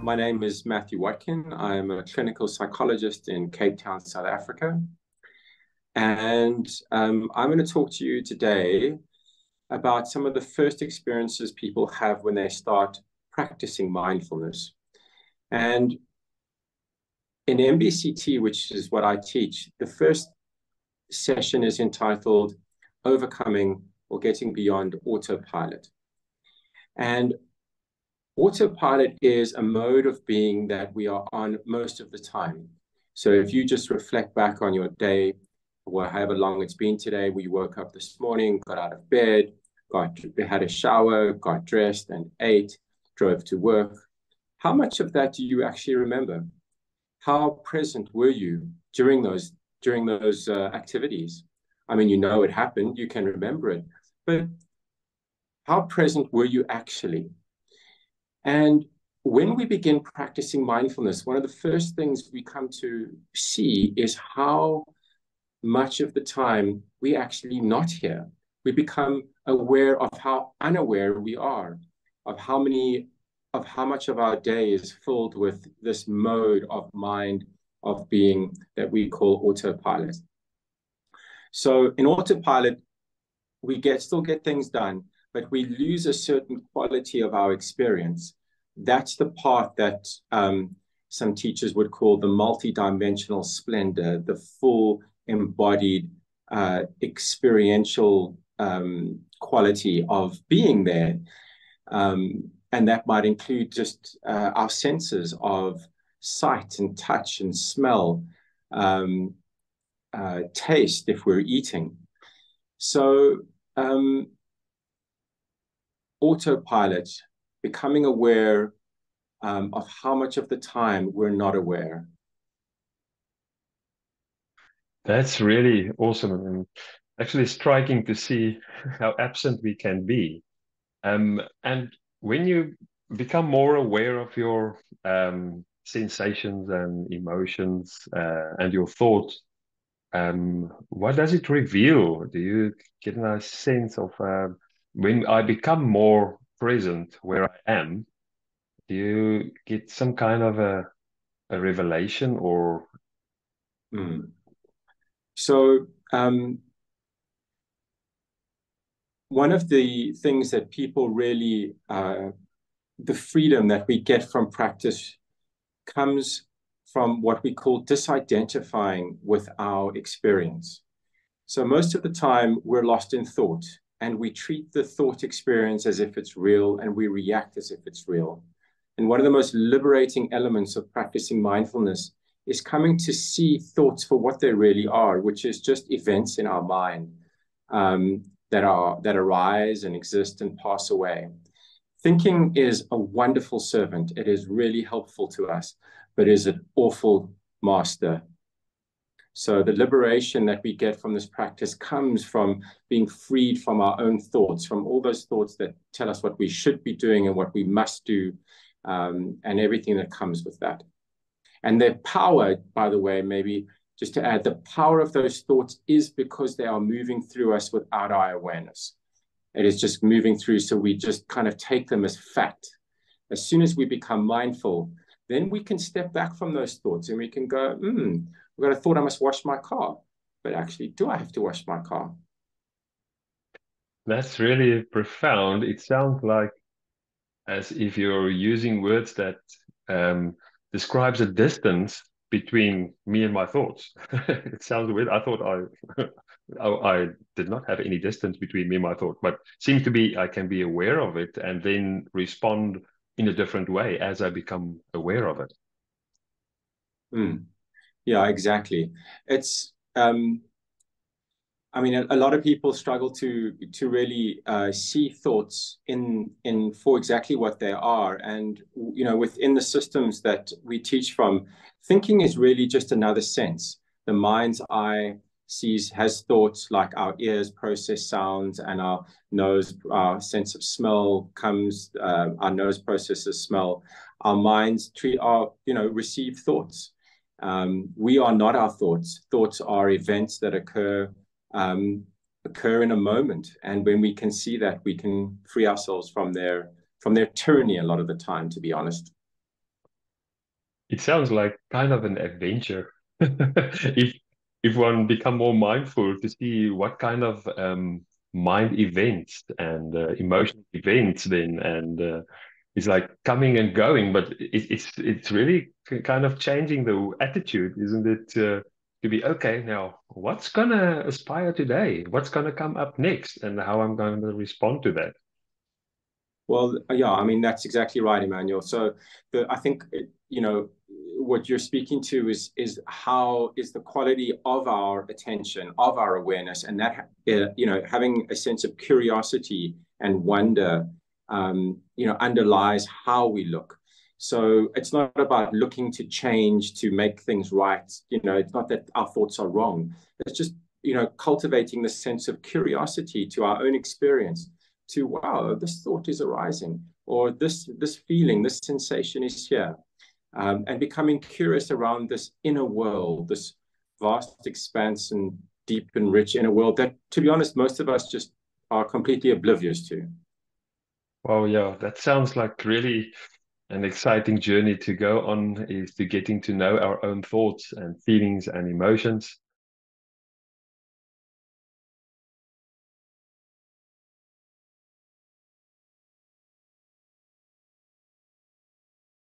My name is Matthew Watkin. I'm a clinical psychologist in Cape Town, South Africa. And I'm going to talk to you today about some of the first experiences people have when they start practicing mindfulness. And in MBCT, which is what I teach, the first session is entitled Overcoming or Getting Beyond Autopilot. And autopilot is a mode of being that we are on most of the time. So if you just reflect back on your day, or however long it's been today, we woke up this morning, got out of bed, had a shower, got dressed and ate, drove to work. How much of that do you actually remember? How present were you during those activities? I mean, you know it happened, you can remember it, but how present were you actually? And when we begin practicing mindfulness, one of the first things we come to see is how much of the time we actually not here. We become aware of how unaware we are, of how much of our day is filled with this mode of mind, of being that we call autopilot. So in autopilot, we still get things done, but we lose a certain quality of our experience. That's the part that some teachers would call the multidimensional splendor, the full embodied experiential quality of being there. And that might include just our senses of sight and touch and smell, taste if we're eating. So autopilot, becoming aware of how much of the time we're not aware. That's really awesome and actually striking to see how absent we can be. And when you become more aware of your sensations and emotions and your thoughts, what does it reveal? Do you get a nice sense of when I become more present where I am, do you get some kind of a revelation or? So one of the things that people really, the freedom that we get from practice comes from what we call disidentifying with our experience. So most of the time we're lost in thought and we treat the thought experience as if it's real and we react as if it's real. And one of the most liberating elements of practicing mindfulness is coming to see thoughts for what they really are, which is just events in our mind that arise and exist and pass away. Thinking is a wonderful servant. It is really helpful to us, but is an awful master. So the liberation that we get from this practice comes from being freed from our own thoughts, from all those thoughts that tell us what we should be doing and what we must do, and everything that comes with that. And their power, by the way, maybe just to add, the power of those thoughts is because they are moving through us without our awareness. It is just moving through, so we just kind of take them as fact. As soon as we become mindful, then we can step back from those thoughts and we can go, I've got a thought I must wash my car. But actually, do I have to wash my car? That's really profound. It sounds like as if you're using words that describes a distance between me and my thoughts. It sounds weird. I thought I did not have any distance between me and my thought, but seems to be I can be aware of it and then respond in a different way as I become aware of it. Yeah, exactly. It's I mean, a lot of people struggle to really see thoughts in for exactly what they are, and within the systems that we teach from, thinking is really just another sense. The mind's eye has thoughts, like our ears process sounds, and our nose, our sense of smell comes. Our nose processes smell. Our minds receive thoughts. We are not our thoughts. Thoughts are events that occur in a moment, and when we can see that, we can free ourselves from their tyranny a lot of the time, to be honest. it sounds like kind of an adventure. If one become more mindful to see what kind of mind events and emotional events then, and it's like coming and going, but it's really kind of changing the attitude, isn't it? To be okay now, what's gonna aspire today? What's gonna come up next, and how I'm going to respond to that? Well, yeah, I mean, that's exactly right, Emmanuel. So I think, what you're speaking to is how is the quality of our attention, of our awareness, and that, having a sense of curiosity and wonder, underlies how we look. So it's not about looking to change to make things right. It's not that our thoughts are wrong. It's just, cultivating the sense of curiosity to our own experience, to, wow, this thought is arising, or this feeling, this sensation is here, and becoming curious around this inner world, this vast expanse and deep and rich inner world that, to be honest, most of us just are completely oblivious to. Well, yeah, that sounds like really an exciting journey to go on, is to getting to know our own thoughts and feelings and emotions.